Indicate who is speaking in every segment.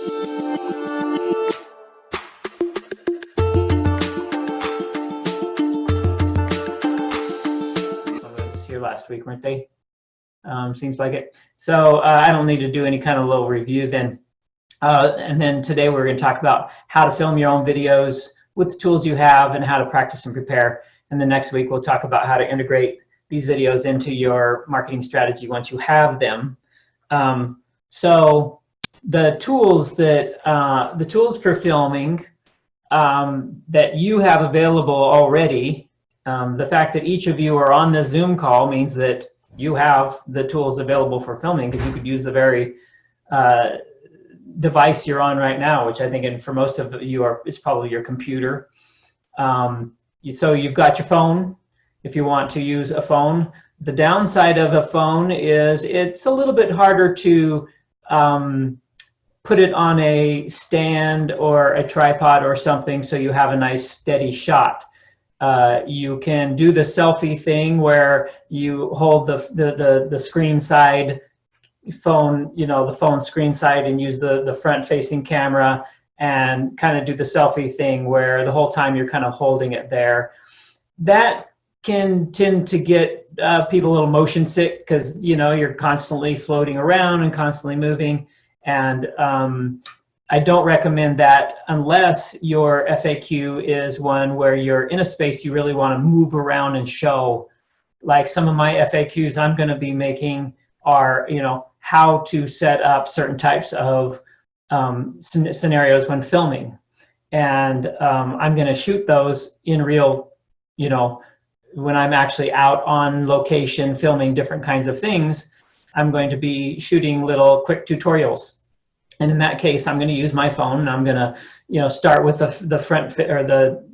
Speaker 1: Here last week, weren't they? Seems like it. So I don't need to do any kind of little review then. And then today we're going to talk about how to film your own videos with the tools you have and how to practice and prepare. And then next week we'll talk about how to integrate these videos into your marketing strategy once you have them. So the tools for filming that you have available already, the fact that each of you are on this Zoom call means that you have the tools available for filming, because you could use the very device you're on right now, which I think, and for most of you, it's probably your computer. So you've got your phone, if you want to use a phone. The downside of a phone is it's a little bit harder to put it on a stand or a tripod or something so you have a nice steady shot. You can do the selfie thing where you hold the screen side phone, the phone screen side, and use the front facing camera and kind of do the selfie thing where the whole time you're kind of holding it there. That can tend to get people a little motion sick, because you're constantly floating around and constantly moving, and I don't recommend that unless your FAQ is one where you're in a space you really want to move around and show. Like some of my FAQs I'm going to be making are, how to set up certain types of scenarios when filming. And I'm going to shoot those in real, when I'm actually out on location filming different kinds of things. I'm going to be shooting little quick tutorials. And in that case, I'm going to use my phone, and I'm going to, start with the front or the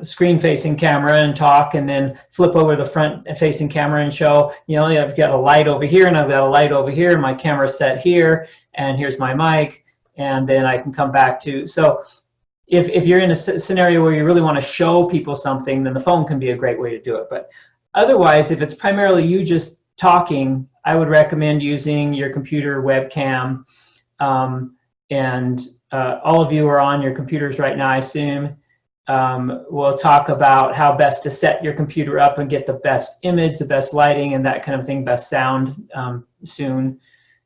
Speaker 1: screen-facing camera and talk, and then flip over the front-facing camera and show. I've got a light over here, and I've got a light over here, and my camera's set here, and here's my mic, and then I can come back to. So, if you're in a scenario where you really want to show people something, then the phone can be a great way to do it. But otherwise, if it's primarily you just talking, I would recommend using your computer webcam. And all of you are on your computers right now, I assume. We'll talk about how best to set your computer up and get the best image, the best lighting, and that kind of thing, best sound soon.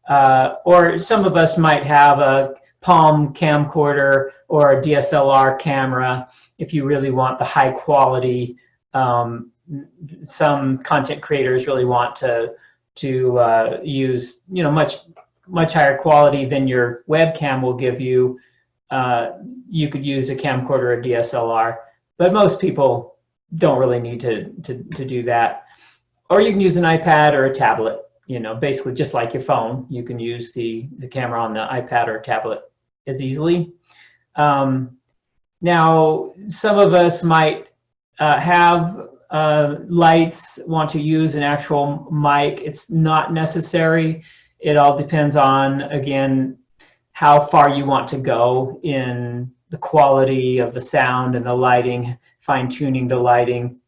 Speaker 1: Or some of us might have a Palm camcorder or a DSLR camera if you really want the high quality. Some content creators really want to use much higher quality than your webcam will give you. You could use a camcorder or DSLR, but most people don't really need to do that. Or you can use an iPad or a tablet, basically just like your phone. You can use the camera on the iPad or tablet as easily. Now, some of us might have lights, want to use an actual mic. It's not necessary. It all depends on, again, how far you want to go in the quality of the sound and the lighting, fine-tuning the lighting.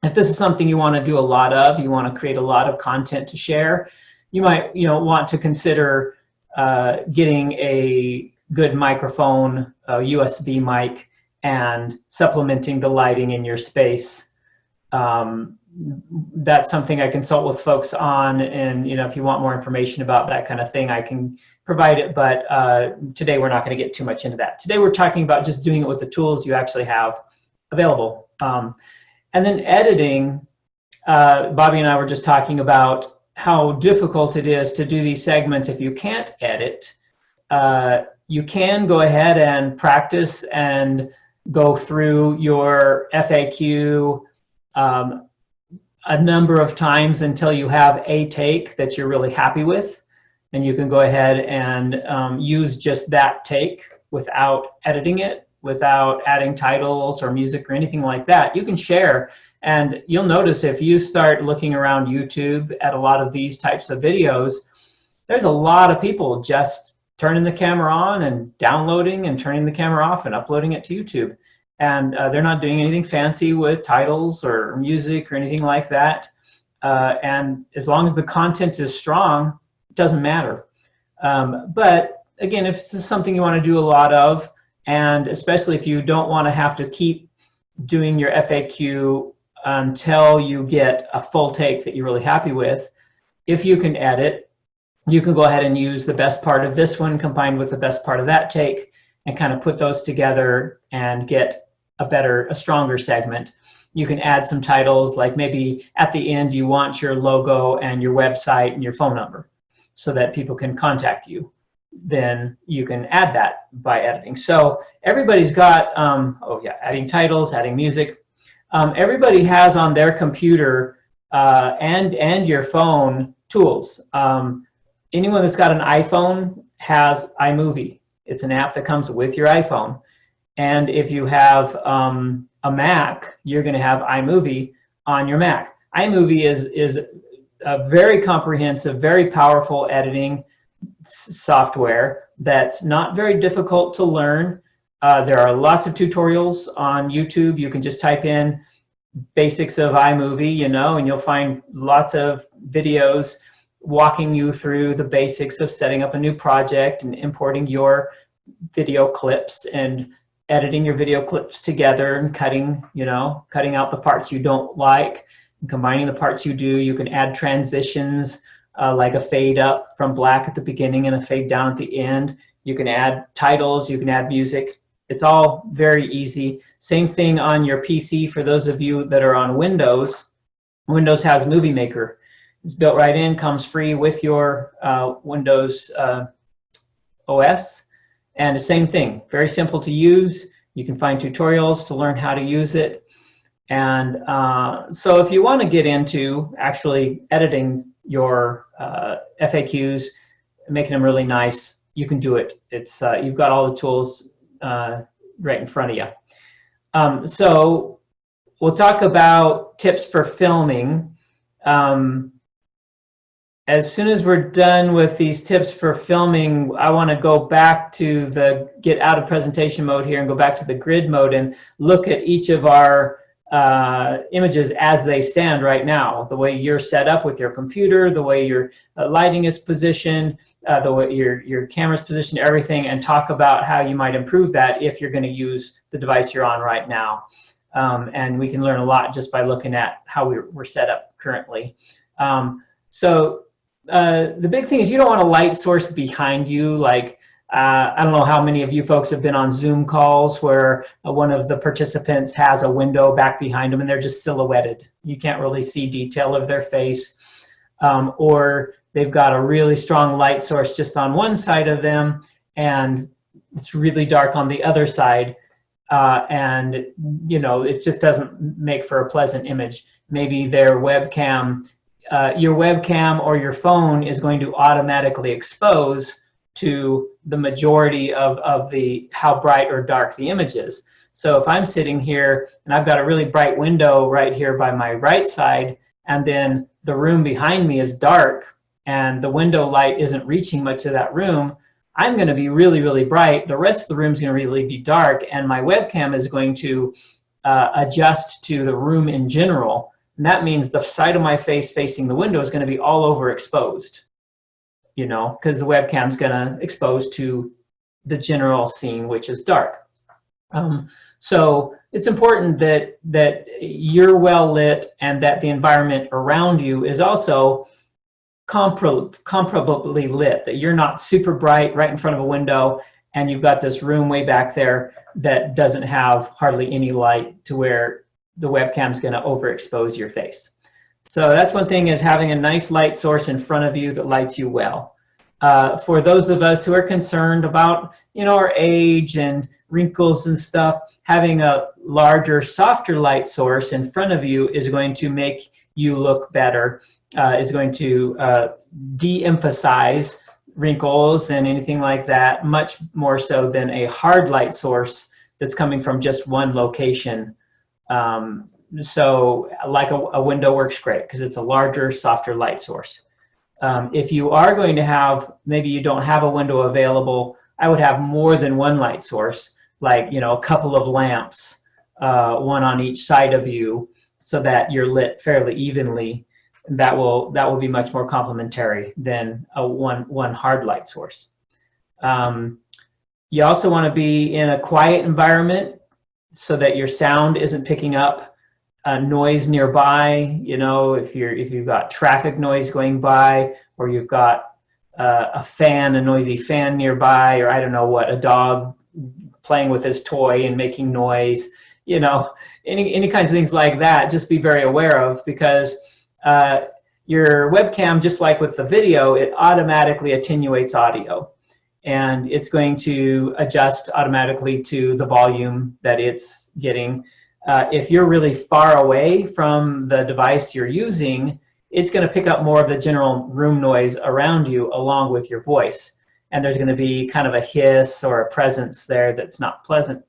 Speaker 1: If this is something you want to do a lot of, you want to create a lot of content to share, you might want to consider getting a good microphone, a USB mic, and supplementing the lighting in your space. That's something I consult with folks on, and if you want more information about that kind of thing, I can provide it, but today we're not going to get too much into that. Today we're talking about just doing it with the tools you actually have available. And then editing, Bobby and I were just talking about how difficult it is to do these segments if you can't edit. You can go ahead and practice and go through your FAQ a number of times until you have a take that you're really happy with. And you can go ahead and use just that take without editing it, without adding titles or music or anything like that. You can share, and you'll notice if you start looking around YouTube at a lot of these types of videos, there's a lot of people just turning the camera on and downloading and turning the camera off and uploading it to YouTube. And they're not doing anything fancy with titles or music or anything like that. And as long as the content is strong, it doesn't matter. But again, if this is something you want to do a lot of, and especially if you don't want to have to keep doing your FAQ until you get a full take that you're really happy with, if you can edit, you can go ahead and use the best part of this one combined with the best part of that take and kind of put those together and get a stronger segment. You can add some titles, like maybe at the end you want your logo and your website and your phone number so that people can contact you. Then you can add that by editing. So everybody's got, adding titles, adding music. Everybody has on their computer and your phone tools. Anyone that's got an iPhone has iMovie. It's an app that comes with your iPhone. And if you have a Mac, you're going to have iMovie on your Mac. iMovie is a very comprehensive, very powerful editing software that's not very difficult to learn. There are lots of tutorials on YouTube. You can just type in basics of iMovie, and you'll find lots of videos walking you through the basics of setting up a new project and importing your video clips and editing your video clips together and cutting out the parts you don't like and combining the parts you do. You can add transitions like a fade up from black at the beginning and a fade down at the end. You can add titles, you can add music. It's all very easy. Same thing on your PC for those of you that are on Windows. Windows has Movie Maker. It's built right in, comes free with your Windows OS. And the same thing, very simple to use. You can find tutorials to learn how to use it. And so if you want to get into actually editing your FAQs, making them really nice, you can do it. It's you've got all the tools right in front of you. So we'll talk about tips for filming. As soon as we're done with these tips for filming, I want to go back to get out of presentation mode here and go back to the grid mode and look at each of our images as they stand right now. The way you're set up with your computer, the way your lighting is positioned, the way your camera's positioned, everything, and talk about how you might improve that if you're going to use the device you're on right now. And we can learn a lot just by looking at how we're set up currently. The big thing is you don't want a light source behind you. Like, I don't know how many of you folks have been on Zoom calls where one of the participants has a window back behind them and they're just silhouetted. You can't really see detail of their face. Or they've got a really strong light source just on one side of them and it's really dark on the other side. And it just doesn't make for a pleasant image. Maybe their webcam, your webcam or your phone is going to automatically expose to the majority of how bright or dark the image is. So if I'm sitting here and I've got a really bright window right here by my right side, and then the room behind me is dark and the window light isn't reaching much of that room, I'm going to be really, really bright. The rest of the room is going to really be dark, and my webcam is going to adjust to the room in general. And that means the side of my face facing the window is going to be all overexposed, because the webcam is going to expose to the general scene, which is dark. So it's important that you're well lit and that the environment around you is also comparably lit, that you're not super bright right in front of a window and you've got this room way back there that doesn't have hardly any light to where the webcam's going to overexpose your face. So that's one thing, is having a nice light source in front of you that lights you well. For those of us who are concerned about our age and wrinkles and stuff, having a larger, softer light source in front of you is going to make you look better, is going to de-emphasize wrinkles and anything like that, much more so than a hard light source that's coming from just one location. So like a window works great because it's a larger, softer light source. If you are going to have, maybe you don't have a window available, I would have more than one light source, like a couple of lamps, one on each side of you, so that you're lit fairly evenly. That will be much more complementary than one hard light source. Um, you also want to be in a quiet environment so that your sound isn't picking up noise nearby. You know, if you've got traffic noise going by, or you've got a noisy fan nearby, or I don't know what, a dog playing with his toy and making noise, you know, any kinds of things like that, just be very aware of, because your webcam, just like with the video, it automatically attenuates audio, and it's going to adjust automatically to the volume that it's getting. If you're really far away from the device you're using, it's going to pick up more of the general room noise around you along with your voice. And there's going to be kind of a hiss or a presence there that's not pleasant.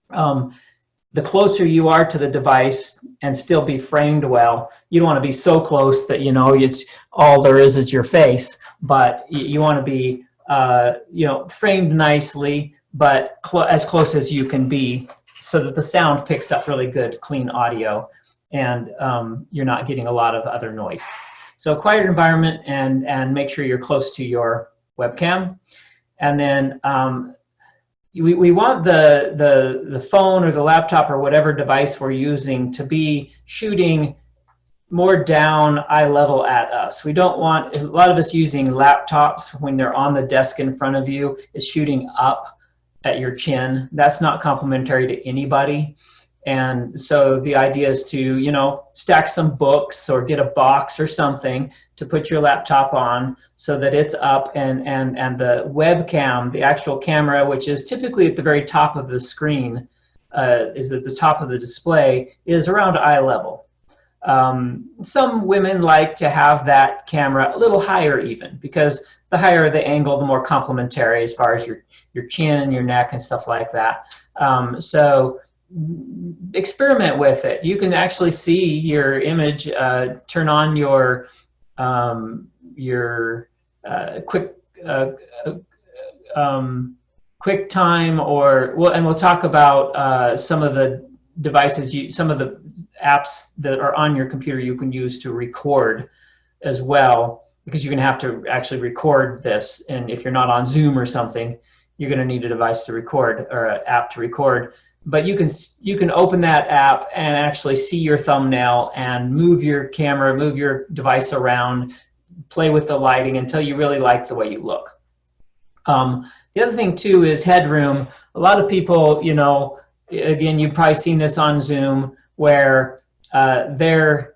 Speaker 1: The closer you are to the device and still be framed well, you don't want to be so close that, you know, it's all there is your face, but you want to be, you know, framed nicely, but as close as you can be, so that the sound picks up really good, clean audio, and you're not getting a lot of other noise. So quiet environment, and make sure you're close to your webcam. And then we want the phone or the laptop or whatever device we're using to be shooting more down eye level at us. We don't want, a lot of us using laptops when they're on the desk in front of you, is shooting up at your chin. That's not complimentary to anybody. And so the idea is to, you know, stack some books or get a box or something to put your laptop on so that it's up, and the webcam, the actual camera, which is typically at the very top of the screen, is at the top of the display, is around eye level. Some women like to have that camera a little higher even, because the higher the angle, the more complimentary as far as your chin and your neck and stuff like that. So experiment with it. You can actually see your image, turn on your QuickTime, and we'll talk about some of the devices, some of the apps that are on your computer you can use to record as well, because you're going to have to actually record this. And if you're not on Zoom or something, you're going to need a device to record, or an app to record. But you can open that app and actually see your thumbnail and move your camera, move your device around, play with the lighting until you really like the way you look. The other thing too is headroom. A lot of people, you know, again, you've probably seen this on Zoom, where their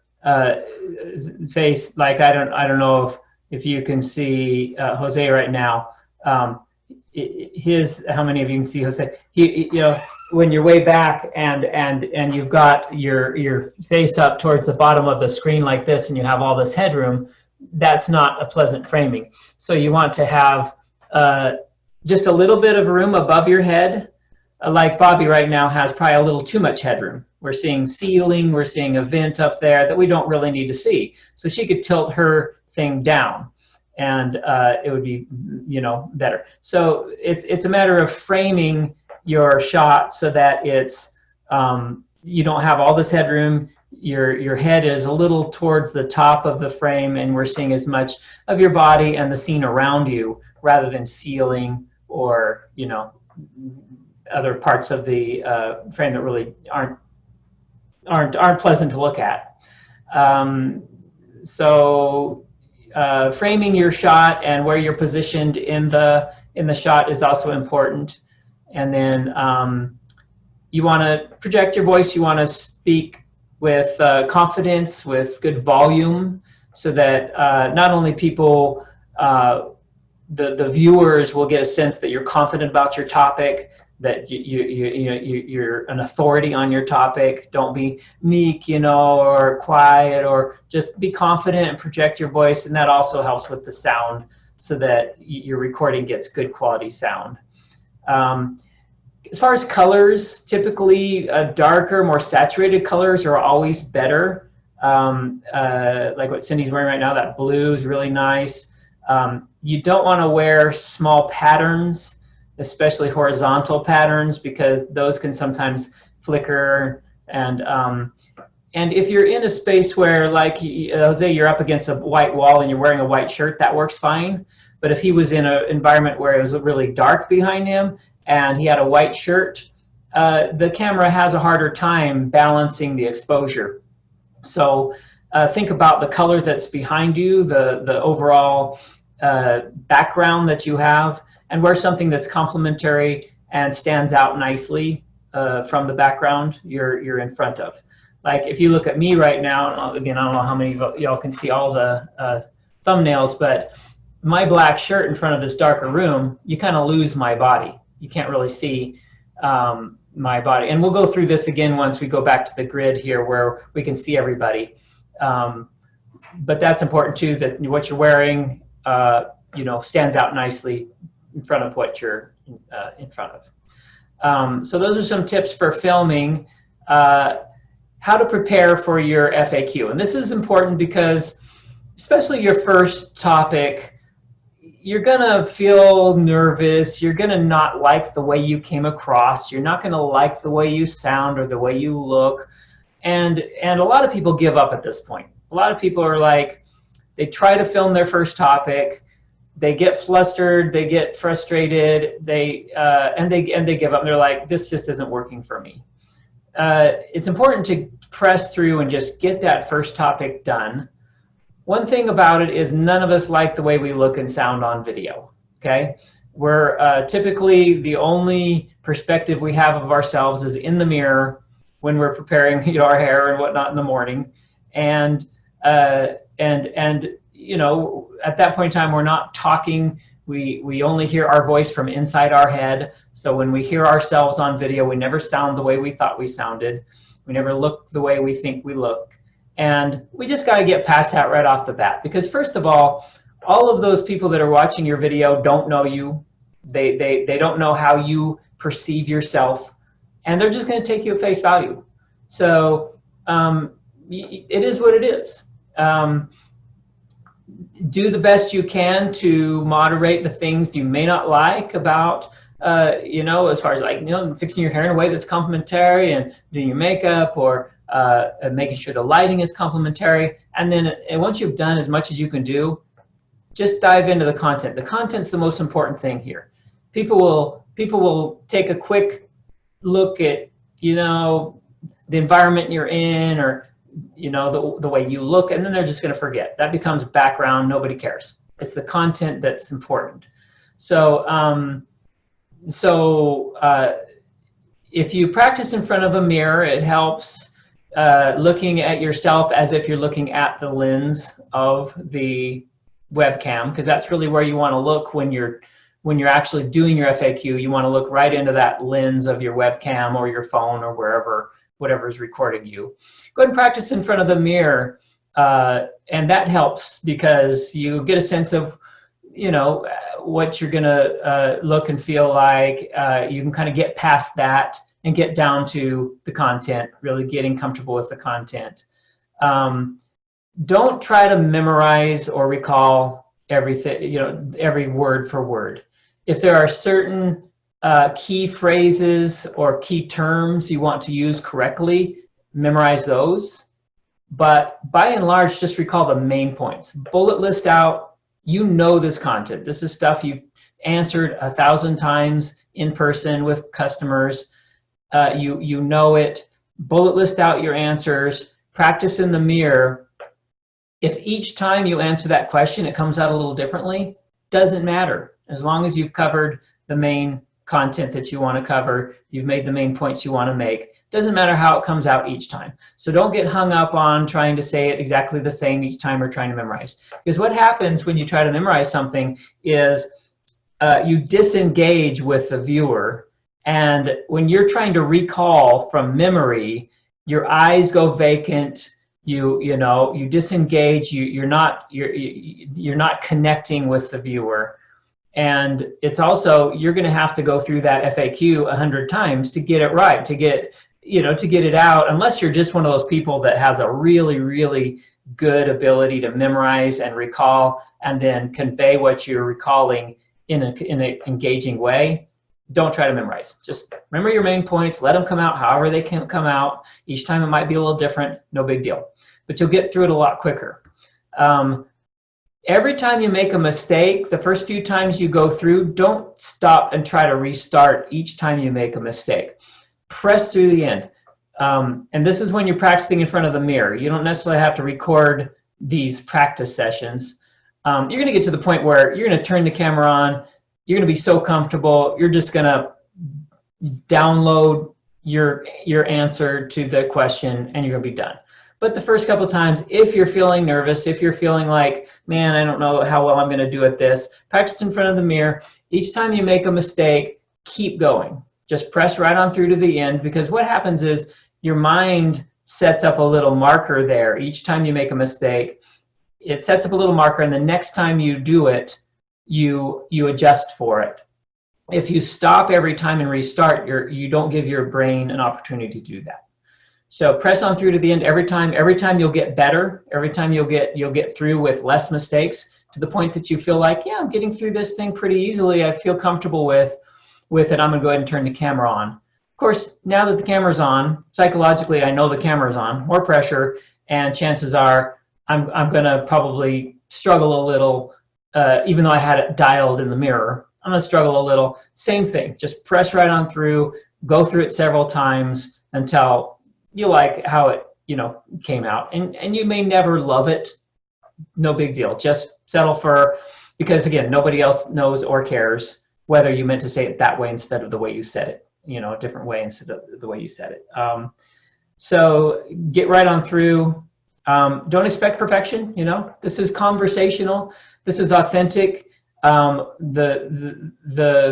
Speaker 1: face, like I don't know if you can see Jose right now. How many of you can see Jose? You know, when you're way back and you've got your face up towards the bottom of the screen like this, and you have all this headroom, that's not a pleasant framing. So you want to have just a little bit of room above your head. Like Bobby right now has probably a little too much headroom. We're seeing ceiling, we're seeing a vent up there that we don't really need to see. So she could tilt her thing down, and it would be, you know, better. So it's a matter of framing your shot so that it's you don't have all this headroom. Your head is a little towards the top of the frame, and we're seeing as much of your body and the scene around you, rather than ceiling or, you know, other parts of the frame that really aren't pleasant to look at. So framing your shot and where you're positioned in the shot is also important. And then you want to project your voice. You want to speak with confidence, with good volume, so that not only people, the viewers will get a sense that you're confident about your topic, that you're an authority on your topic. Don't be meek, you know, or quiet, or just be confident and project your voice. And that also helps with the sound, so that your recording gets good quality sound. As far as colors, typically darker, more saturated colors are always better. Like what Cindy's wearing right now, that blue is really nice. You don't want to wear small patterns, especially horizontal patterns, because those can sometimes flicker. And And if you're in a space where, like Jose, you're up against a white wall and you're wearing a white shirt, that works fine. But if he was in an environment where it was really dark behind him and he had a white shirt, the camera has a harder time balancing the exposure. So think about the color that's behind you, the overall background that you have, and wear something that's complementary and stands out nicely from the background you're in front of. Like if you look at me right now, again, I don't know how many of y'all can see all the thumbnails, but my black shirt in front of this darker room, you kind of lose my body. You can't really see my body. And we'll go through this again once we go back to the grid here where we can see everybody. But that's important too, that what you're wearing, stands out nicely in front of what you're in front of. So those are some tips for filming. How to prepare for your FAQ. And this is important because especially your first topic, you're gonna feel nervous, you're gonna not like the way you came across, you're not gonna like the way you sound or the way you look. And a lot of people give up at this point. A lot of people are like, they try to film their first topic, they get flustered, they get frustrated, they give up. They're like, this just isn't working for me. It's important to press through and just get that first topic done. One thing about it is none of us like the way we look and sound on video, okay? We're typically the only perspective we have of ourselves is in the mirror when we're preparing our hair and whatnot in the morning. And at that point in time, we're not talking. We only hear our voice from inside our head. So when we hear ourselves on video, we never sound the way we thought we sounded. We never look the way we think we look. And we just got to get past that right off the bat. Because first of all of those people that are watching your video don't know you. They don't know how you perceive yourself. And they're just going to take you at face value. So it is what it is. Do the best you can to moderate the things you may not like about, as far as fixing your hair in a way that's complimentary and doing your makeup or making sure the lighting is complimentary. And then once you've done as much as you can do, just dive into the content. The content's the most important thing here. People will take a quick look at, the environment you're in or, the way you look, and then they're just going to forget. That becomes background. Nobody cares. It's the content that's important. So, if you practice in front of a mirror, it helps looking at yourself as if you're looking at the lens of the webcam, because that's really where you want to look when you're actually doing your FAQ. You want to look right into that lens of your webcam or your phone or whatever is recording you. Go ahead and practice in front of the mirror, and that helps because you get a sense of what you're gonna look and feel like. You can kind of get past that and get down to the content, really getting comfortable with the content. Don't try to memorize or recall everything, every word for word. If there are certain key phrases or key terms you want to use correctly, memorize those. But by and large, just recall the main points. Bullet list out, this content. This is stuff you've answered 1,000 times in person with customers. You know it. Bullet list out your answers. Practice in the mirror. If each time you answer that question, it comes out a little differently, doesn't matter. As long as you've covered the main content that you want to cover, you've made the main points you want to make. Doesn't matter how it comes out each time. So don't get hung up on trying to say it exactly the same each time or trying to memorize. Because what happens when you try to memorize something is you disengage with the viewer. And when you're trying to recall from memory, your eyes go vacant. You disengage. You're not connecting with the viewer. And it's also, you're going to have to go through that FAQ 100 times to get it right, to get it out, unless you're just one of those people that has a really, really good ability to memorize and recall and then convey what you're recalling in an engaging way. don't try to memorize. Just remember your main points, let them come out however they can come out. Each time it might be a little different, no big deal. But you'll get through it a lot quicker. Every time you make a mistake, the first few times you go through, don't stop and try to restart each time you make a mistake. Press through the end. And this is when you're practicing in front of the mirror. You don't necessarily have to record these practice sessions. You're going to get to the point where you're going to turn the camera on. You're going to be so comfortable. You're just going to download your answer to the question, and you're going to be done. But the first couple of times, if you're feeling nervous, if you're feeling like, man, I don't know how well I'm going to do at this, practice in front of the mirror. Each time you make a mistake, keep going. Just press right on through to the end, because what happens is your mind sets up a little marker there. Each time you make a mistake, it sets up a little marker, and the next time you do it, you adjust for it. If you stop every time and restart, you don't give your brain an opportunity to do that. So press on through to the end every time. Every time you'll get better. Every time you'll get through with less mistakes, to the point that you feel like, yeah, I'm getting through this thing pretty easily. I feel comfortable with it. I'm going to go ahead and turn the camera on. Of course, now that the camera's on, psychologically, I know the camera's on, more pressure, and chances are I'm going to probably struggle a little, even though I had it dialed in the mirror. I'm going to struggle a little. Same thing. Just press right on through, go through it several times until you like how it, came out. And you may never love it. No big deal. Just settle for, because again, nobody else knows or cares whether you meant to say it that way instead of the way you said it, a different way instead of the way you said it. So get right on through. Don't expect perfection. This is conversational. This is authentic. The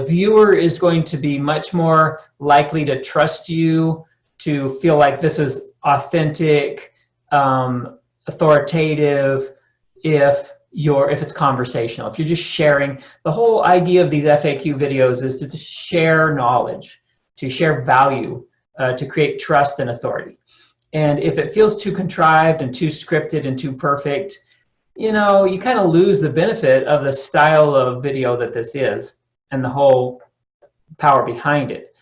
Speaker 1: viewer is going to be much more likely to trust you, to feel like this is authentic, authoritative, if it's conversational. If you're just sharing, the whole idea of these FAQ videos is to share knowledge, to share value, to create trust and authority. And if it feels too contrived and too scripted and too perfect, you kind of lose the benefit of the style of video that this is and the whole power behind it.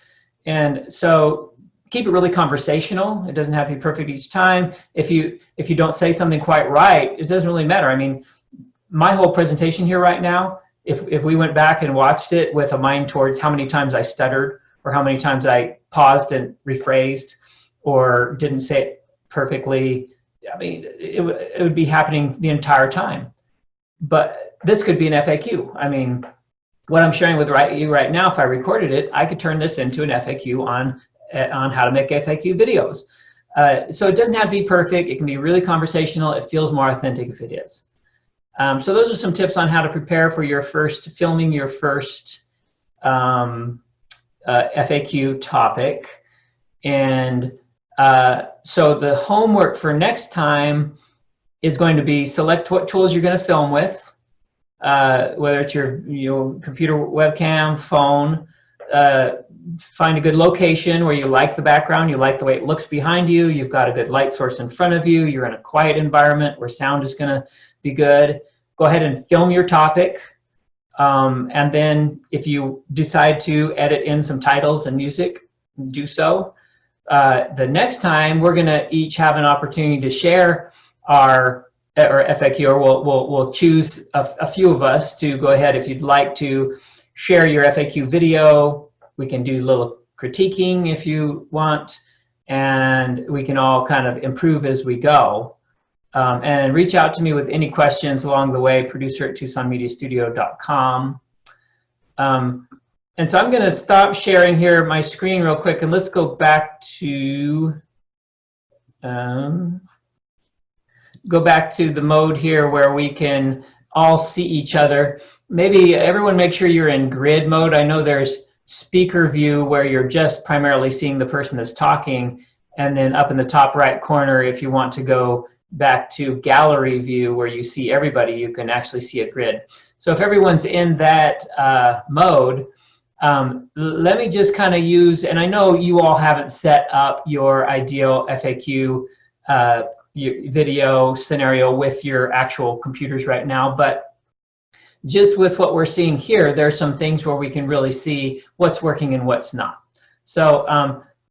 Speaker 1: And so keep it really conversational. It doesn't have to be perfect each time. If you don't say something quite right, it doesn't really matter. I mean, my whole presentation here right now, if we went back and watched it with a mind towards how many times I stuttered or how many times I paused and rephrased or didn't say it perfectly, I mean, it would be happening the entire time. But this could be an FAQ. I mean, what I'm sharing with you right now, if I recorded it, I could turn this into an FAQ on how to make FAQ videos. So it doesn't have to be perfect. It can be really conversational. It feels more authentic if it is. So those are some tips on how to prepare for filming your first FAQ topic. And so the homework for next time is going to be select what tools you're going to film with, whether it's your computer, webcam, phone. Find a good location where you like the background, you like the way it looks behind you, you've got a good light source in front of you, you're in a quiet environment where sound is going to be good. Go ahead and film your topic. And then if you decide to edit in some titles and music, do so. The next time we're going to each have an opportunity to share our FAQ, or we'll choose a few of us to go ahead. If you'd like to share your FAQ video, we can do a little critiquing if you want, and we can all kind of improve as we go. And reach out to me with any questions along the way, producer@TucsonMediaStudio.com. And so I'm going to stop sharing here my screen real quick, and let's go back to the mode here where we can all see each other. Maybe everyone make sure you're in grid mode. I know there's speaker view where you're just primarily seeing the person that's talking, and then up in the top right corner, if you want to go back to gallery view where you see everybody, you can actually see a grid. So if everyone's in that mode, let me just kind of use, and I know you all haven't set up your ideal FAQ video scenario with your actual computers right now, but just with what we're seeing here, there are some things where we can really see what's working and what's not. So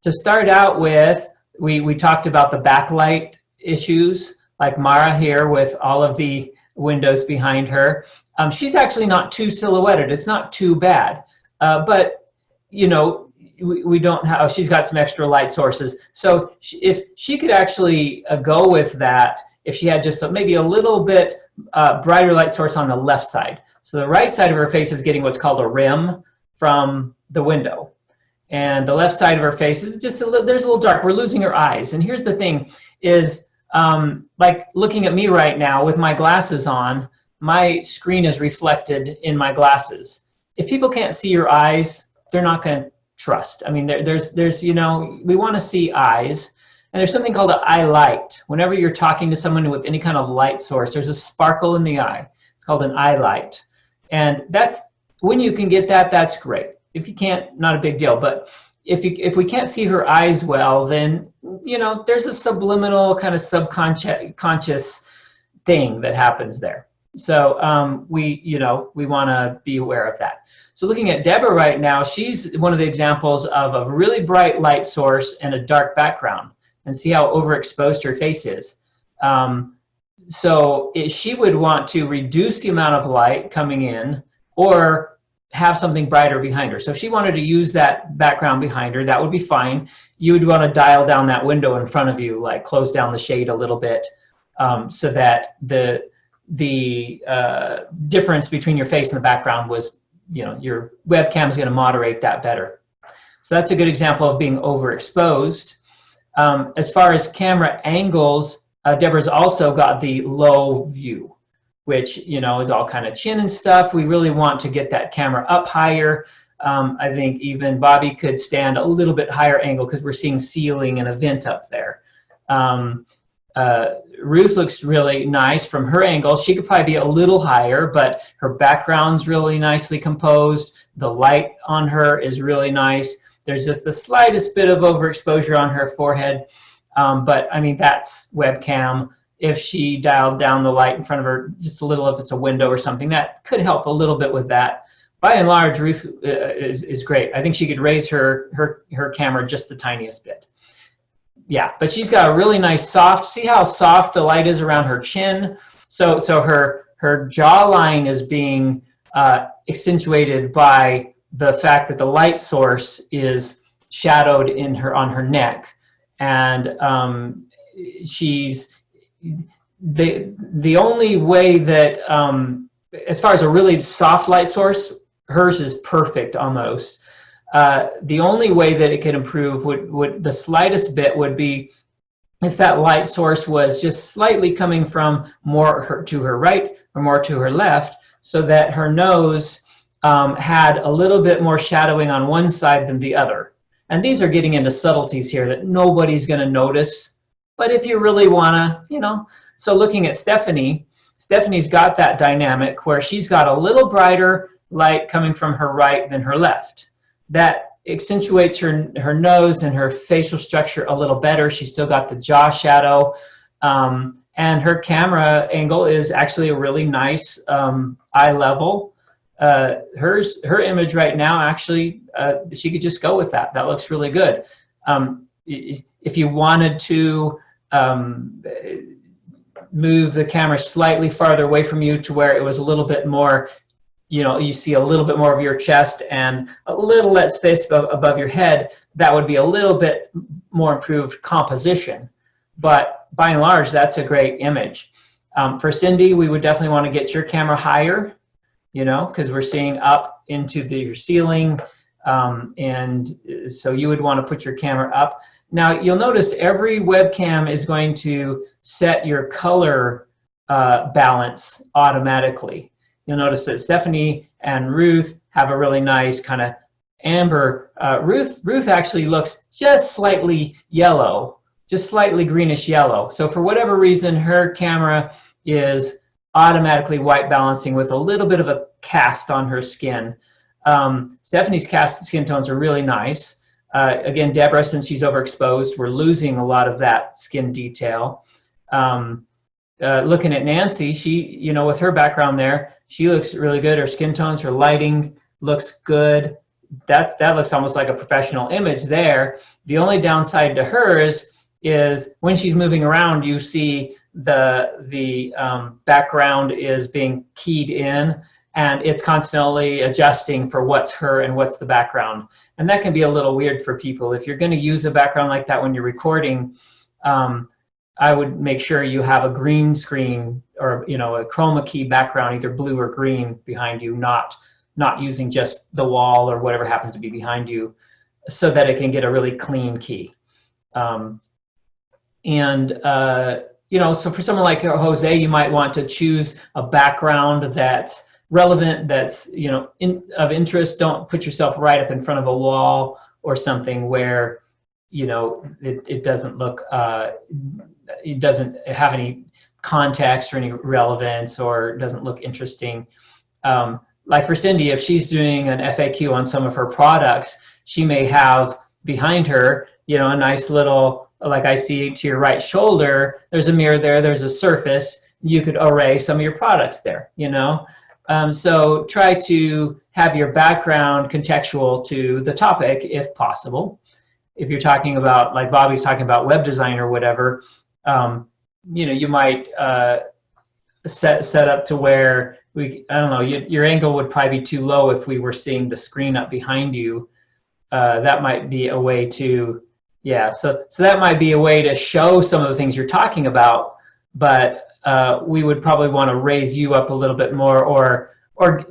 Speaker 1: to start out with, we talked about the backlight issues, like Mara here with all of the windows behind her. She's actually not too silhouetted. It's not too bad. But, you know, we don't have, she's got some extra light sources. So if she could actually go with that, if she had just maybe a little bit brighter light source on the left side. So the right side of her face is getting what's called a rim from the window. And the left side of her face is just there's a little dark. We're losing her eyes. And here's the thing is, like looking at me right now with my glasses on, my screen is reflected in my glasses. If people can't see your eyes, they're not going to trust. I mean, there's, you know, we want to see eyes. And there's something called an eye light. Whenever you're talking to someone with any kind of light source, there's a sparkle in the eye. It's called an eye light. And that's, when you can get that, that's great. If you can't, not a big deal. But if we can't see her eyes well, then, you know, there's a subliminal kind of subconscious thing that happens there. So we want to be aware of that. So looking at Deborah right now, she's one of the examples of a really bright light source and a dark background. And see how overexposed her face is. So she would want to reduce the amount of light coming in or have something brighter behind her. So if she wanted to use that background behind her, that would be fine. You would want to dial down that window in front of you, like close down the shade a little bit, so that the difference between your face and the background was, you know, your webcam is going to moderate that better. So that's a good example of being overexposed. As far as camera angles, Deborah's also got the low view, which, you know, is all kind of chin and stuff. We really want to get that camera up higher. I think even Bobby could stand a little bit higher angle because we're seeing ceiling and a vent up there. Ruth looks really nice from her angle. She could probably be a little higher, but her background's really nicely composed. The light on her is really nice. There's just the slightest bit of overexposure on her forehead. But I mean, that's webcam. If she dialed down the light in front of her just a little, if it's a window or something, that could help a little bit with that. By and large, Ruth is great. I think she could raise her camera just the tiniest bit. Yeah, but she's got a really nice soft, see how soft the light is around her chin? So her jawline is being accentuated by the fact that the light source is shadowed in her, on her neck. And she's, the only way that, as far as a really soft light source, hers is perfect almost. The only way that it could improve would the slightest bit would be if that light source was just slightly coming from more to her right or more to her left, so that her nose had a little bit more shadowing on one side than the other. And these are getting into subtleties here that nobody's going to notice. But if you really want to, you know, so looking at Stephanie's got that dynamic where she's got a little brighter light coming from her right than her left. That accentuates her nose and her facial structure a little better. She's still got the jaw shadow. And her camera angle is actually a really nice eye level. Her image right now, actually, she could just go with that. That looks really good. If you wanted to move the camera slightly farther away from you to where it was a little bit more, you know, you see a little bit more of your chest and a little less space above your head, that would be a little bit more improved composition. But by and large, that's a great image. For Cindy, we would definitely want to get your camera higher, you know, because we're seeing up into your ceiling. And so you would want to put your camera up. Now, you'll notice every webcam is going to set your color balance automatically. You'll notice that Stephanie and Ruth have a really nice kind of amber. Ruth actually looks just slightly yellow, just slightly greenish yellow. So for whatever reason, her camera is automatically white balancing with a little bit of a cast on her skin. Stephanie's cast skin tones are really nice. Again, Deborah, since she's overexposed, we're losing a lot of that skin detail. Looking at Nancy, she, you know, with her background there, She looks really good. Her skin tones, her lighting looks good. That looks almost like a professional image there. The only downside to hers is when she's moving around, you see the background is being keyed in, and it's constantly adjusting for what's her and what's the background. And that can be a little weird for people. If you're going to use a background like that when you're recording, I would make sure you have a green screen or, you know, a chroma key background, either blue or green behind you, not using just the wall or whatever happens to be behind you, so that it can get a really clean key. You know, so for someone like Jose, you might want to choose a background that's relevant, that's, you know, of interest. Don't put yourself right up in front of a wall or something where, you know, it doesn't look, it doesn't have any context or any relevance, or doesn't look interesting. Like for Cindy, if she's doing an FAQ on some of her products, she may have behind her, you know, a nice little, like I see to your right shoulder, there's a mirror there, there's a surface. You could array some of your products there, you know. So try to have your background contextual to the topic if possible. If you're talking about, like Bobby's talking about, web design or whatever, you know, you might set up to where I don't know, your angle would probably be too low if we were seeing the screen up behind you. That might be a way to, yeah, so that might be a way to show some of the things you're talking about, but we would probably want to raise you up a little bit more, or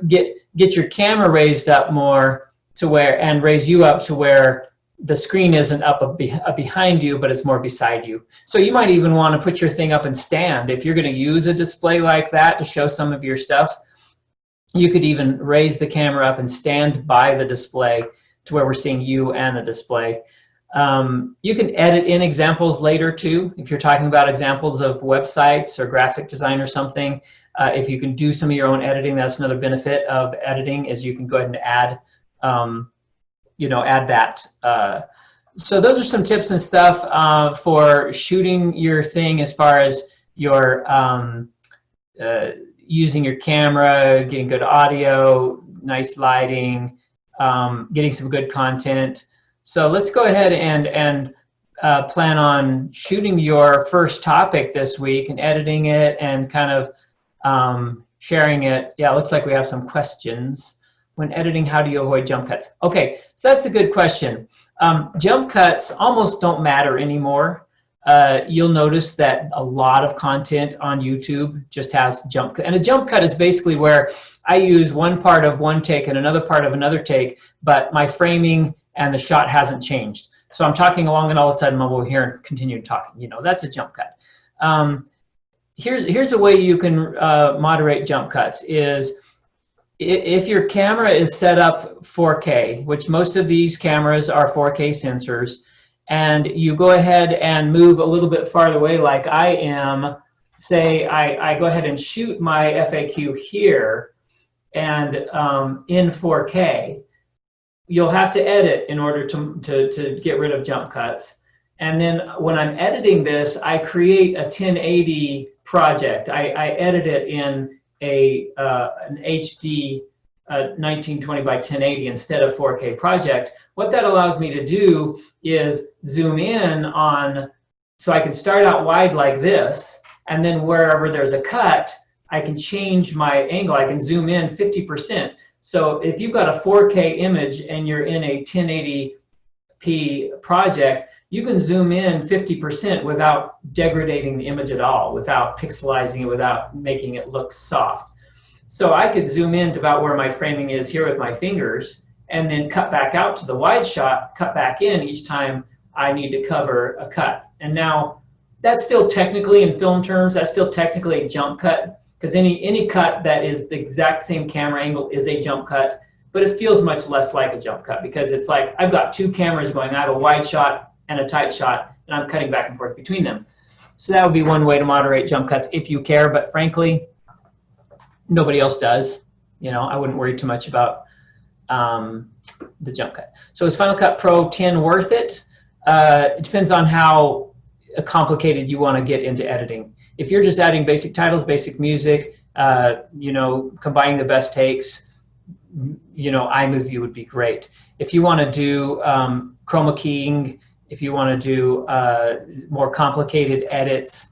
Speaker 1: get your camera raised up more to where, and raise you up to where the screen isn't up behind you, but it's more beside you. So you might even want to put your thing up and stand. If you're going to use a display like that to show some of your stuff, you could even raise the camera up and stand by the display to where we're seeing you and the display. You can edit in examples later too. If you're talking about examples of websites or graphic design or something, if you can do some of your own editing, that's another benefit of editing, is you can go ahead and add, you know, add that. So those are some tips and stuff for shooting your thing, as far as your using your camera, getting good audio, nice lighting, getting some good content. So let's go ahead and plan on shooting your first topic this week and editing it and kind of sharing it. Yeah, it looks like we have some questions. When editing, how do you avoid jump cuts? Okay, so that's a good question. Jump cuts almost don't matter anymore. You'll notice that a lot of content on YouTube just has jump cut. And a jump cut is basically where I use one part of one take and another part of another take, but my framing and the shot hasn't changed. So I'm talking along and all of a sudden I'm over here and continue talking. You know, that's a jump cut. Here's a way you can moderate jump cuts is, if your camera is set up 4K, which most of these cameras are 4K sensors, and you go ahead and move a little bit farther away like I am, say I go ahead and shoot my FAQ here and in 4K, you'll have to edit in order to get rid of jump cuts. And then when I'm editing this, I create a 1080 project. I edit it in an HD 1920 by 1080 instead of 4K project. What that allows me to do is zoom in on, so I can start out wide like this, and then wherever there's a cut, I can change my angle. I can zoom in 50%. So if you've got a 4K image and you're in a 1080p project, you can zoom in 50% without degrading the image at all, without pixelizing it, without making it look soft. So I could zoom in to about where my framing is here with my fingers, and then cut back out to the wide shot, cut back in each time I need to cover a cut. And now that's still technically, in film terms, that's still technically a jump cut, because any cut that is the exact same camera angle is a jump cut, but it feels much less like a jump cut, because it's like I've got two cameras going. I have a wide shot and a tight shot, and I'm cutting back and forth between them. So that would be one way to moderate jump cuts if you care, but frankly, nobody else does. You know, I wouldn't worry too much about the jump cut. So is Final Cut Pro 10 worth it? It depends on how complicated you want to get into editing. If you're just adding basic titles, basic music, you know, combining the best takes, you know, iMovie would be great. If you want to do chroma keying, if you want to do more complicated edits,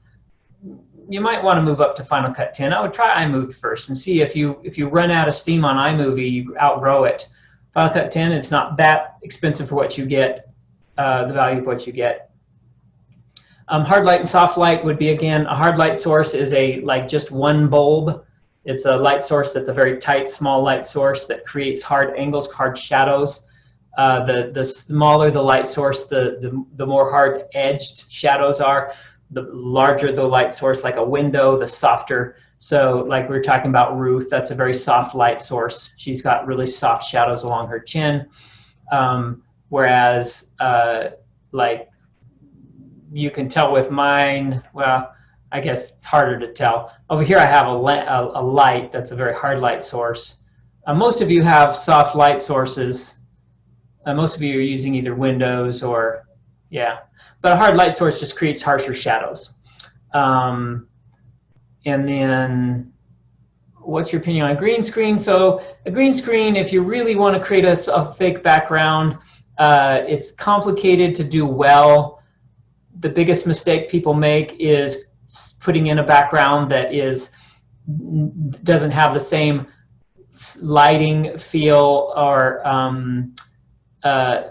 Speaker 1: you might want to move up to Final Cut 10. I would try iMovie first and see if you run out of steam on iMovie, you outgrow it. Final Cut 10, it's not that expensive for what you get, the value of what you get. Hard light and soft light would be, again, a hard light source is like just one bulb. It's a light source that's a very tight, small light source that creates hard angles, hard shadows. The smaller the light source, the more hard edged shadows are. The larger the light source, like a window, the softer. So like we were talking about Ruth, that's a very soft light source. She's got really soft shadows along her chin. Whereas like you can tell with mine, well, I guess it's harder to tell. Over here I have a light that's a very hard light source. Most of you have soft light sources. Most of you are using either Windows or, yeah. But a hard light source just creates harsher shadows. And then what's your opinion on a green screen? So a green screen, if you really want to create a fake background, it's complicated to do well. The biggest mistake people make is putting in a background that doesn't have the same lighting feel or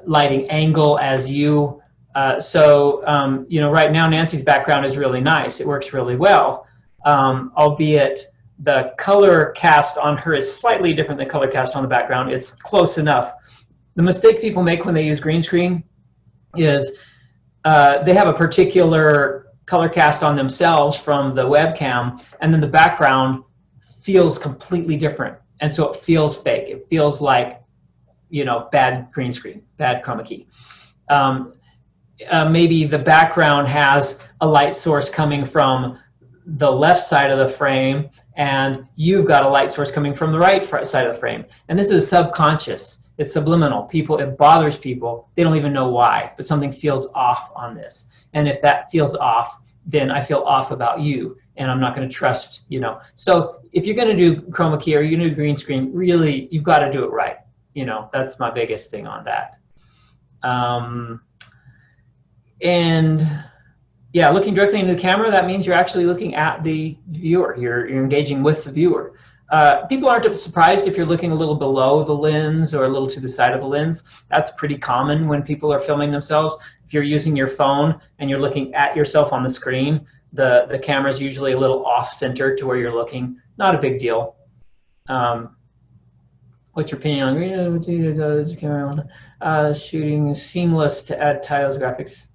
Speaker 1: lighting angle as you. You know, right now Nancy's background is really nice. It works really well, albeit the color cast on her is slightly different than color cast on the background. It's close enough. The mistake people make when they use green screen is they have a particular color cast on themselves from the webcam, and then the background feels completely different. And so it feels fake. It feels like, you know, bad green screen, bad chroma key. Maybe the background has a light source coming from the left side of the frame, and you've got a light source coming from the right side of the frame. And this is subconscious. It's subliminal. It bothers people. They don't even know why, but something feels off on this. And if that feels off, then I feel off about you, and I'm not going to trust, you know. So if you're going to do chroma key or you're going to do green screen, really, you've got to do it right. You know, that's my biggest thing on that. And yeah, looking directly into the camera, that means you're actually looking at the viewer. You're engaging with the viewer. People aren't surprised if you're looking a little below the lens or a little to the side of the lens. That's pretty common when people are filming themselves. If you're using your phone and you're looking at yourself on the screen, the camera is usually a little off center to where you're looking. Not a big deal. What's your opinion on shooting seamless to add titles graphics?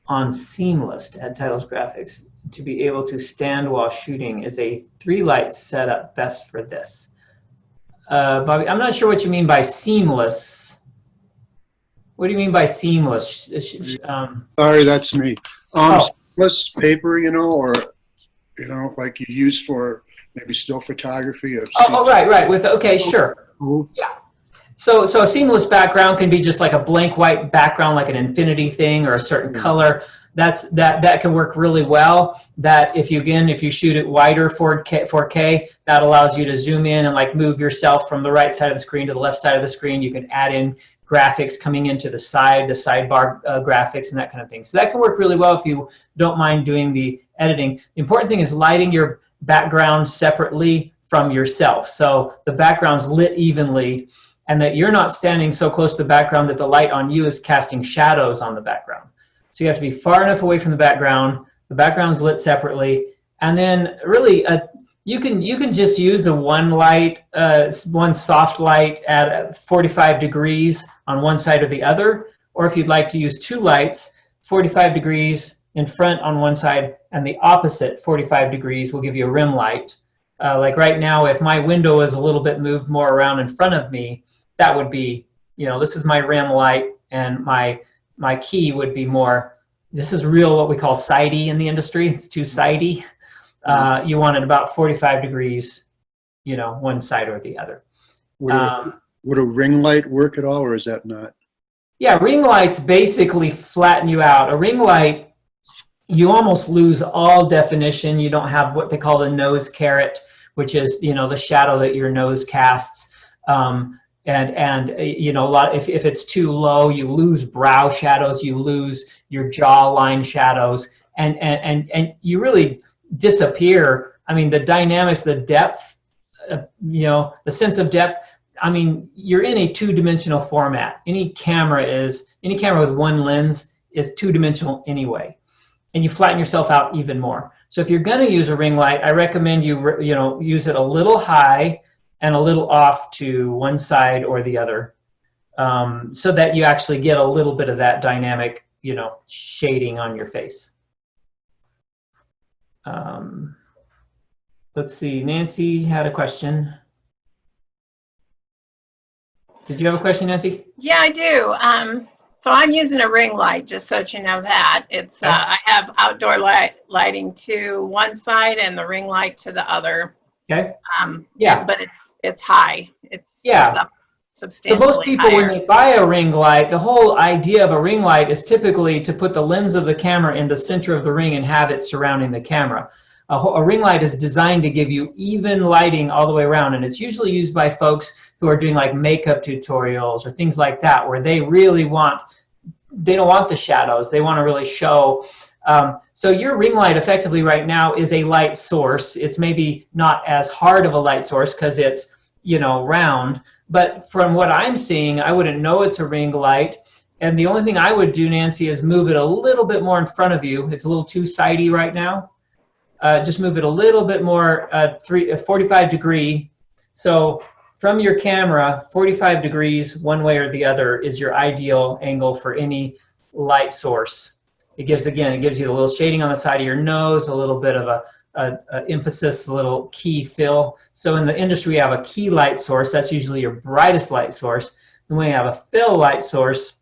Speaker 1: On seamless to add titles graphics to be able to stand while shooting is a 3-light setup best for this. Bobby, I'm not sure what you mean by seamless. What do you mean by seamless?
Speaker 2: Sorry, that's me. Seamless paper, you know, or, you know, like you use for maybe still photography.
Speaker 1: Right. Okay, sure. Yeah. So a seamless background can be just like a blank white background, like an infinity thing or a certain color. That can work really well. That if you shoot it wider 4K, that allows you to zoom in and like move yourself from the right side of the screen to the left side of the screen. You can add in graphics coming into the sidebar graphics and that kind of thing. So that can work really well if you don't mind doing the editing. The important thing is lighting your background separately from yourself. So the background's lit evenly, and that you're not standing so close to the background that the light on you is casting shadows on the background. So you have to be far enough away from the background's lit separately, and then really you can just use one soft light at 45 degrees on one side or the other, or if you'd like to use 2 lights, 45 degrees in front on one side and the opposite 45 degrees will give you a rim light. Like right now, if my window is a little bit moved more around in front of me, that would be, you know, this is my rim light, and my key would be more, this is real what we call sidey in the industry. It's too sidey. You want it about 45 degrees, you know, one side or the other.
Speaker 2: Would a ring light work at all, or is that not?
Speaker 1: Yeah, ring lights basically flatten you out. A ring light, you almost lose all definition. You don't have what they call the nose carrot, which is, the shadow that your nose casts. A lot, if it's too low, you lose brow shadows, you lose your jawline shadows, and you really disappear. I mean, the dynamics, the depth, the sense of depth. I mean, you're in a two-dimensional format. Any camera with one lens is two-dimensional anyway, and you flatten yourself out even more. So if you're going to use a ring light, I recommend you use it a little high and a little off to one side or the other, so that you actually get a little bit of that dynamic, shading on your face. Let's see, Nancy had a question. Did you have a question, Nancy?
Speaker 3: Yeah, I do. So I'm using a ring light, just so that you know that. It's I have outdoor lighting to one side and the ring light to the other.
Speaker 1: Okay.
Speaker 3: Yeah. But it's high. It's up substantially.
Speaker 1: So most people,
Speaker 3: higher.
Speaker 1: when they buy a ring light, the whole idea of a ring light is typically to put the lens of the camera in the center of the ring and have it surrounding the camera. A ring light is designed to give you even lighting all the way around, and it's usually used by folks who are doing like makeup tutorials or things like that, where they really they don't want the shadows. They want to really show. So your ring light effectively right now is a light source. It's maybe not as hard of a light source because it's, round, but from what I'm seeing, I wouldn't know it's a ring light. And the only thing I would do, Nancy, is move it a little bit more in front of you. It's a little too sidey right now. Just move it a little bit more, 45 degree. So from your camera, 45 degrees one way or the other is your ideal angle for any light source. It gives you a little shading on the side of your nose, a little bit of a emphasis, a little key fill. So in the industry, we have a key light source. That's usually your brightest light source. And we have a fill light source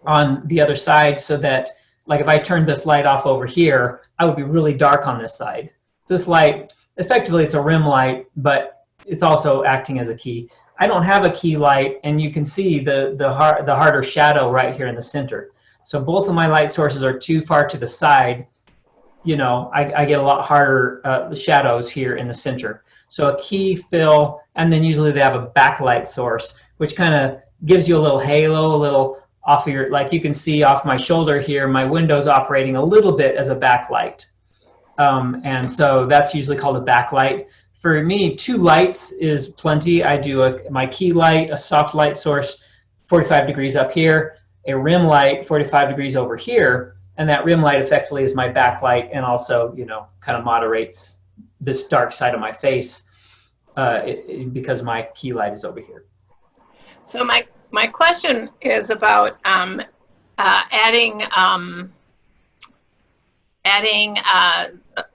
Speaker 1: on the other side, so that, like, if I turned this light off over here, I would be really dark on this side. This light, effectively, it's a rim light, but it's also acting as a key. I don't have a key light, and you can see the harder shadow right here in the center. So both of my light sources are too far to the side. I get a lot harder shadows here in the center. So a key, fill, and then usually they have a backlight source, which kind of gives you a little halo, a little off of your, like you can see off my shoulder here, my window's operating a little bit as a backlight. And so that's usually called a backlight. For me, 2 lights is plenty. I do my key light, a soft light source, 45 degrees up here, a rim light, 45 degrees over here, and that rim light effectively is my backlight, and also, kind of moderates this dark side of my face because my key light is over here.
Speaker 3: So my question is about adding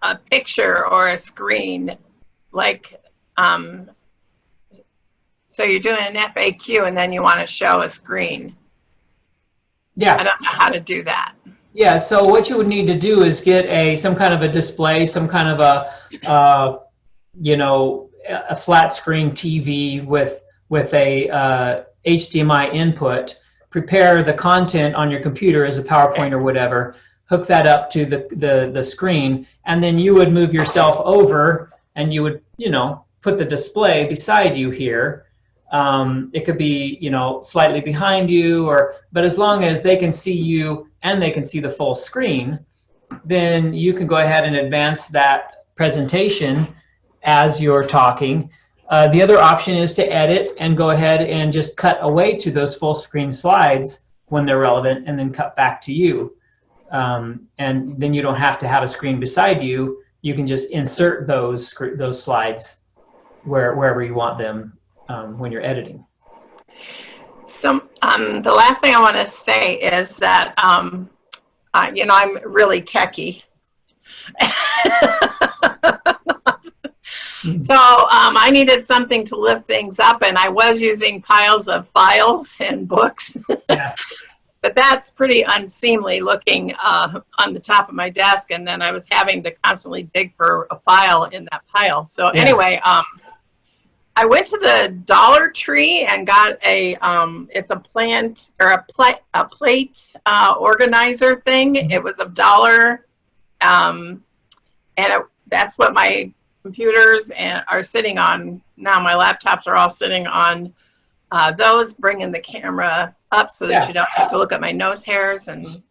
Speaker 3: a picture or a screen, like so you're doing an FAQ and then you want to show a screen.
Speaker 1: Yeah.
Speaker 3: I don't know how to do that.
Speaker 1: Yeah, so what you would need to do is get some kind of a display, some kind of a flat screen TV with a HDMI input, prepare the content on your computer as a PowerPoint or whatever, hook that up to the screen, and then you would move yourself over and you would, put the display beside you here. It could be, slightly behind you, but as long as they can see you and they can see the full screen, then you can go ahead and advance that presentation as you're talking. The other option is to edit and go ahead and just cut away to those full screen slides when they're relevant, and then cut back to you. And then you don't have to have a screen beside you. You can just insert those slides wherever you want them when you're editing.
Speaker 3: So the last thing I want to say is that, I'm really techie. So I needed something to lift things up, and I was using piles of files and books.
Speaker 1: Yeah.
Speaker 3: But that's pretty unseemly looking on the top of my desk, and then I was having to constantly dig for a file in that pile. So anyway, I went to the Dollar Tree and got it's a plant or a plate organizer thing. It was $1, and that's what my computers and are sitting on, now my laptops are all sitting on those, bringing the camera up so that
Speaker 1: Yeah.
Speaker 3: you don't have to look at my nose hairs. And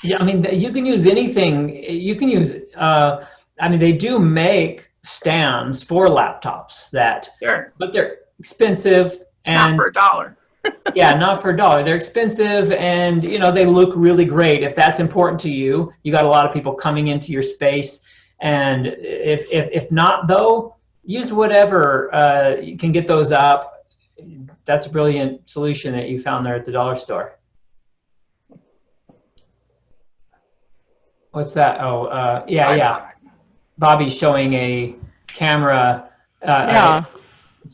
Speaker 1: Yeah, I mean, you can use anything. You can use, I mean, they do make stands for laptops
Speaker 3: sure,
Speaker 1: but they're expensive
Speaker 3: not
Speaker 1: and
Speaker 3: for $1.
Speaker 1: yeah, not for $1. They're expensive and, you know, they look really great. If that's important to you, you got a lot of people coming into your space. And if not though, use whatever, you can get those up. That's a brilliant solution that you found there at the dollar store. What's that? Oh, yeah. Bobby's showing a camera
Speaker 4: Yeah,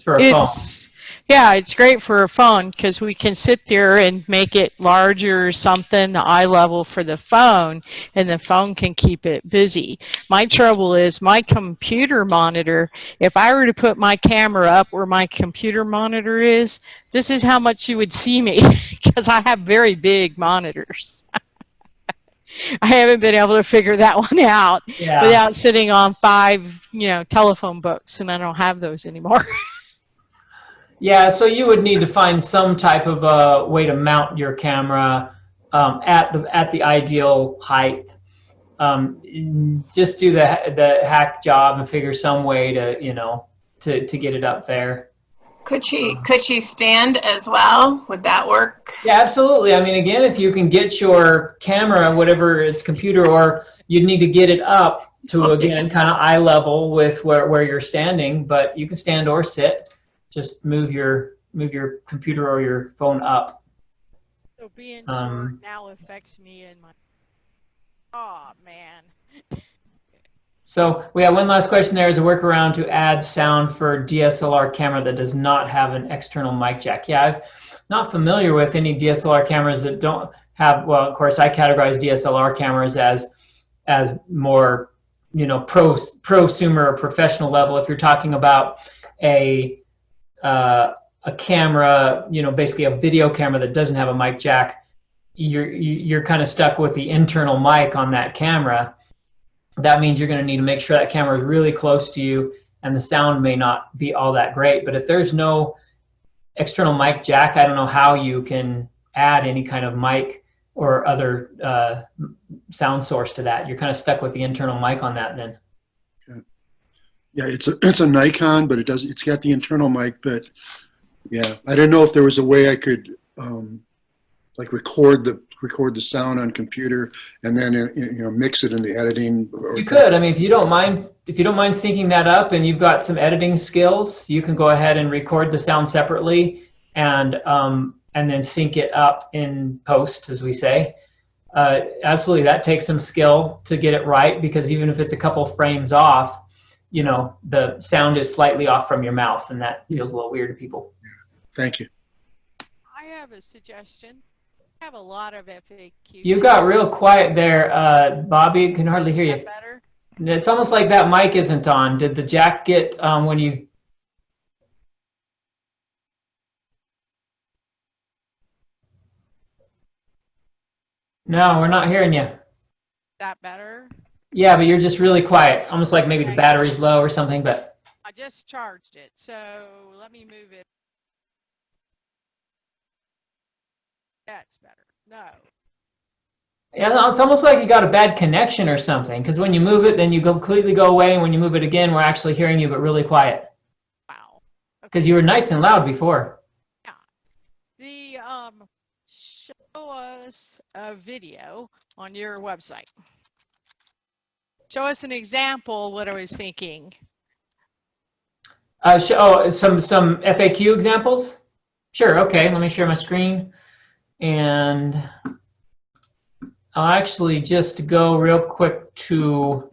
Speaker 1: for a phone.
Speaker 4: it's great for a phone because we can sit there and make it larger or something, eye level for the phone, and the phone can keep it busy. My trouble is my computer monitor. If I were to put my camera up where my computer monitor is, this is how much you would see me because I have very big monitors. I haven't been able to figure that one out
Speaker 1: Yeah.
Speaker 4: without sitting on 5, telephone books, and I don't have those anymore.
Speaker 1: Yeah, so you would need to find some type of a way to mount your camera at the ideal height. Just do the hack job and figure some way to, you know, to get it up there.
Speaker 3: Could she stand as well? Would that work?
Speaker 1: Yeah, absolutely. I mean, again, if you can get your camera, whatever it's computer, or you'd need to get it up to, again, kind of eye level with where you're standing, but you can stand or sit. Just move your computer or your phone up.
Speaker 4: So being short now affects me in my. Oh man.
Speaker 1: So we have one last question. There is a workaround to add sound for DSLR camera that does not have an external mic jack. Yeah, I'm not familiar with any DSLR cameras that don't have. Well, of course, I categorize DSLR cameras as more, you know, prosumer or professional level. If you're talking about a camera, you know, basically a video camera that doesn't have a mic jack, you're kind of stuck with the internal mic on that camera. That means you're going to need to make sure that camera is really close to you and the sound may not be all that great. But if there's no external mic jack, I don't know how you can add any kind of mic or other sound source to that. You're kind of stuck with the internal mic on that then.
Speaker 2: Yeah, it's a Nikon, but it's got the internal mic. But yeah, I didn't know if there was a way I could like record the sound on computer and then you know, mix it in the editing.
Speaker 1: You could. I mean, if you don't mind syncing that up and you've got some editing skills, you can go ahead and record the sound separately and then sync it up in post, as we say. Absolutely, that takes some skill to get it right, because even if it's a couple frames off, you know, the sound is slightly off from your mouth, and that feels a little weird to people.
Speaker 2: Thank you.
Speaker 4: I have a suggestion. I have a lot of FAQ.
Speaker 1: You got real quiet there, Bobby. Can hardly hear
Speaker 4: Is
Speaker 1: you.
Speaker 4: that better?
Speaker 1: It's almost like that mic isn't on. Did the jack get when you? No, we're not hearing you.
Speaker 4: Is that better?
Speaker 1: Yeah, but you're just really quiet. Almost like maybe the battery's low or something, but.
Speaker 4: I just charged it, so let me move it. That's better. No.
Speaker 1: Yeah, it's almost like you got a bad connection or something, because when you move it, then you completely go away, and when you move it again, we're actually hearing you, but really quiet.
Speaker 4: Wow.
Speaker 1: Because you were nice and loud before.
Speaker 4: The show us a video on your website. Show us an example of what I was thinking.
Speaker 1: Some FAQ examples? Sure, okay, let me share my screen. And I'll actually just go real quick to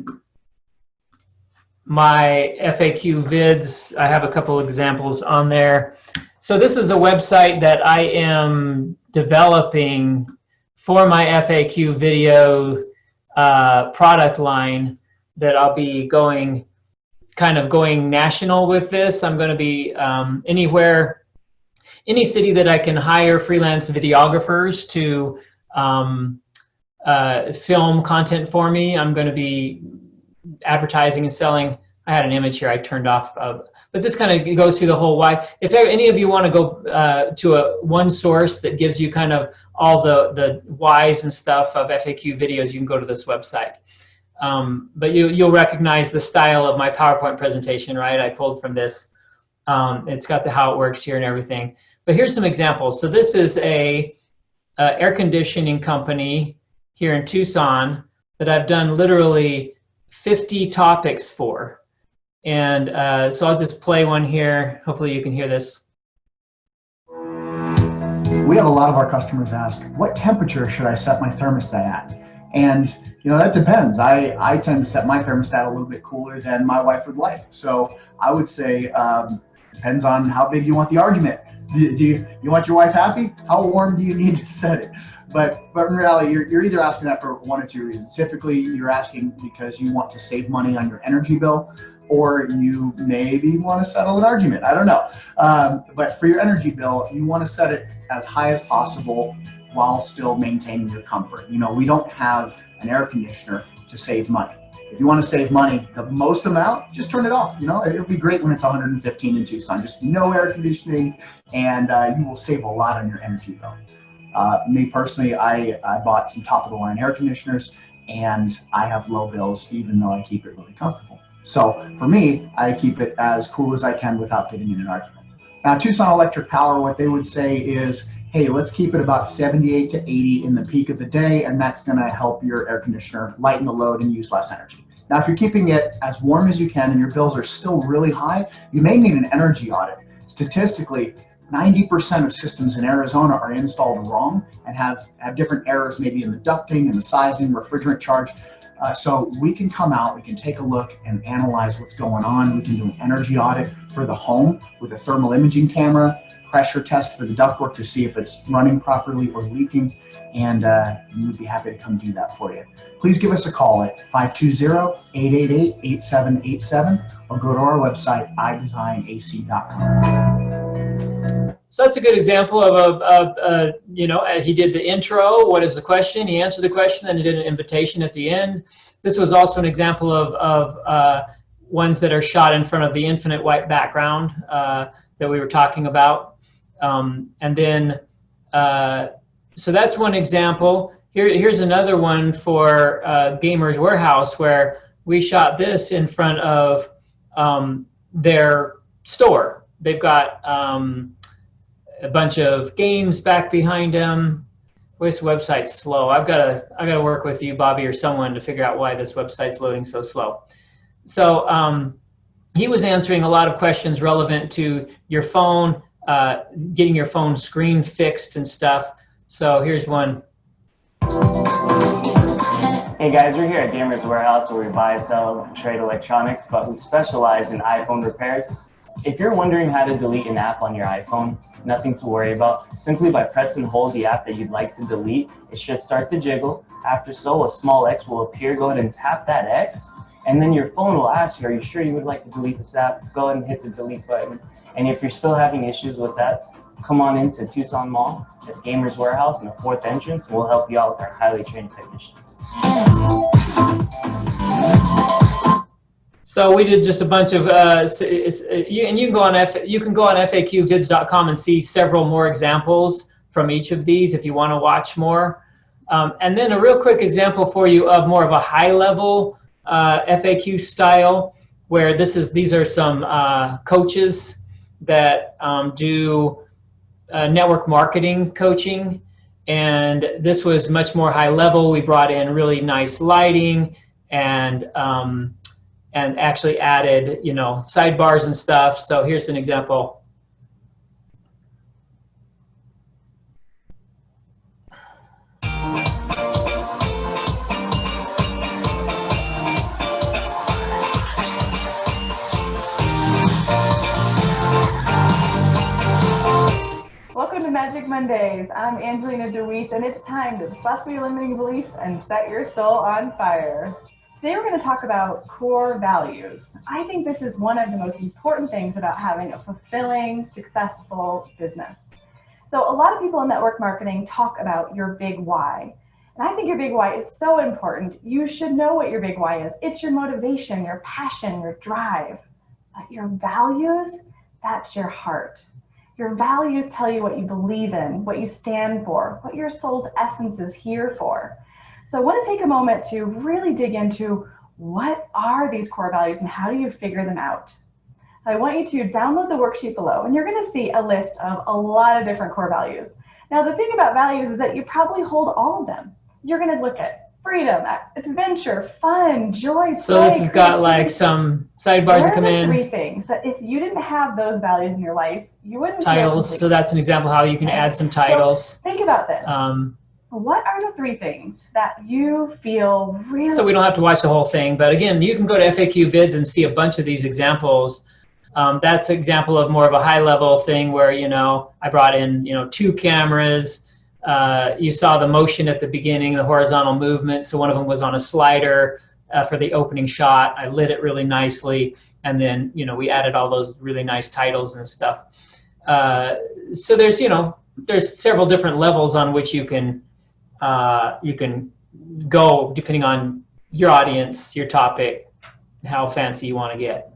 Speaker 1: my FAQ vids. I have a couple examples on there. So this is a website that I am developing for my FAQ video product line that I'll be going national with this. I'm going to be any city that I can hire freelance videographers to film content for me. I'm going to be advertising and selling. I had an image here I turned off, but this kind of goes through the whole why. If any of you want to go to one source that gives you kind of all the whys and stuff of FAQ videos, you can go to this website. But you'll recognize the style of my PowerPoint presentation, right? I pulled from this. It's got the how it works here and everything. But here's some examples. So this is a air conditioning company here in Tucson that I've done literally 50 topics for. And so I'll just play one here. Hopefully you can hear this.
Speaker 5: We have a lot of our customers ask, what temperature should I set my thermostat at? And that depends. I tend to set my thermostat a little bit cooler than my wife would like. So I would say, depends on how big you want the argument. Do you want your wife happy? How warm do you need to set it? But in reality, you're either asking that for one or two reasons. Typically, you're asking because you want to save money on your energy bill, or you maybe want to settle an argument. I don't know. But for your energy bill, you want to set it as high as possible while still maintaining your comfort. We don't have an air conditioner to save money. If you want to save money, the most amount, just turn it off. It'll be great when it's 115 in Tucson. Just no air conditioning, and you will save a lot on your energy bill. Me personally, I bought some top-of-the-line air conditioners, and I have low bills, even though I keep it really comfortable. So for me, I keep it as cool as I can without getting in an argument. Now, Tucson Electric Power, what they would say is, hey, let's keep it about 78 to 80 in the peak of the day, and that's going to help your air conditioner lighten the load and use less energy. Now, if you're keeping it as warm as you can and your bills are still really high, you may need an energy audit. Statistically, 90% of systems in Arizona are installed wrong and have different errors, maybe in the ducting and the sizing, refrigerant charge. So we can come out, we can take a look and analyze what's going on. We can do an energy audit for the home with a thermal imaging camera, pressure test for the ductwork to see if it's running properly or leaking, and we'd be happy to come do that for you. Please give us a call at 520-888-8787 or go to our website, iDesignAC.com.
Speaker 1: So that's a good example of he did the intro, what is the question? He answered the question, then he did an invitation at the end. This was also an example of ones that are shot in front of the infinite white background that we were talking about. So that's one example. Here's another one for Gamers Warehouse, where we shot this in front of their store. They've got a bunch of games back behind them. This website's slow. I gotta work with you, Bobby, or someone to figure out why this website's loading so slow. So he was answering a lot of questions relevant to your phone, getting your phone screen fixed and stuff. So here's one.
Speaker 6: Hey guys, we're here at Gamers Warehouse, where we buy, sell, and trade electronics, but we specialize in iPhone repairs. If you're wondering how to delete an app on your iPhone, nothing to worry about. Simply by pressing and hold the app that you'd like to delete, it should start to jiggle. After so, a small X will appear. Go ahead and tap that X, and then your phone will ask you, are you sure you would like to delete this app? Go ahead and hit the delete button. And if you're still having issues with that, come on into Tucson Mall at Gamers Warehouse in the 4th entrance, and we'll help you out with our highly trained technicians.
Speaker 1: So we did just a bunch of, you can go on FAQvids.com and see several more examples from each of these if you want to watch more. And then a real quick example for you of more of a high-level FAQ style, where these are some coaches that do network marketing coaching, and this was much more high level. We brought in really nice lighting and actually added, sidebars and stuff. So here's an example.
Speaker 7: Welcome to Magic Mondays. I'm Angelina DeWeese, and it's time to bust your limiting beliefs and set your soul on fire. Today we're going to talk about core values. I think this is one of the most important things about having a fulfilling, successful business. So a lot of people in network marketing talk about your big why. And I think your big why is so important. You should know what your big why is. It's your motivation, your passion, your drive. But your values, that's your heart. Your values tell you what you believe in, what you stand for, what your soul's essence is here for. So I want to take a moment to really dig into what are these core values and how do you figure them out? I want you to download the worksheet below, and you're going to see a list of a lot of different core values. Now, the thing about values is that you probably hold all of them. You're going to look at freedom, adventure, fun, joy,
Speaker 1: So
Speaker 7: play,
Speaker 1: this has got like
Speaker 7: creativity.
Speaker 1: some sidebars that come
Speaker 7: They're the
Speaker 1: in,
Speaker 7: 3 things that if you didn't have those values in your life, you wouldn't feel
Speaker 1: titles.
Speaker 7: complete.
Speaker 1: So that's an example how you can add some titles.
Speaker 7: Think about this. What are the 3 things that you feel really?
Speaker 1: So we don't have to watch the whole thing, but again, you can go to FAQ Vids and see a bunch of these examples. That's an example of more of a high level thing where, you know, I brought in, you know, 2 cameras. You saw the motion at the beginning, the horizontal movement. So one of them was on a slider for the opening shot. I lit it really nicely. And then, you know, we added all those really nice titles and stuff. So there's, you know, there's several different levels on which you can go depending on your audience, your topic, how fancy you want to get.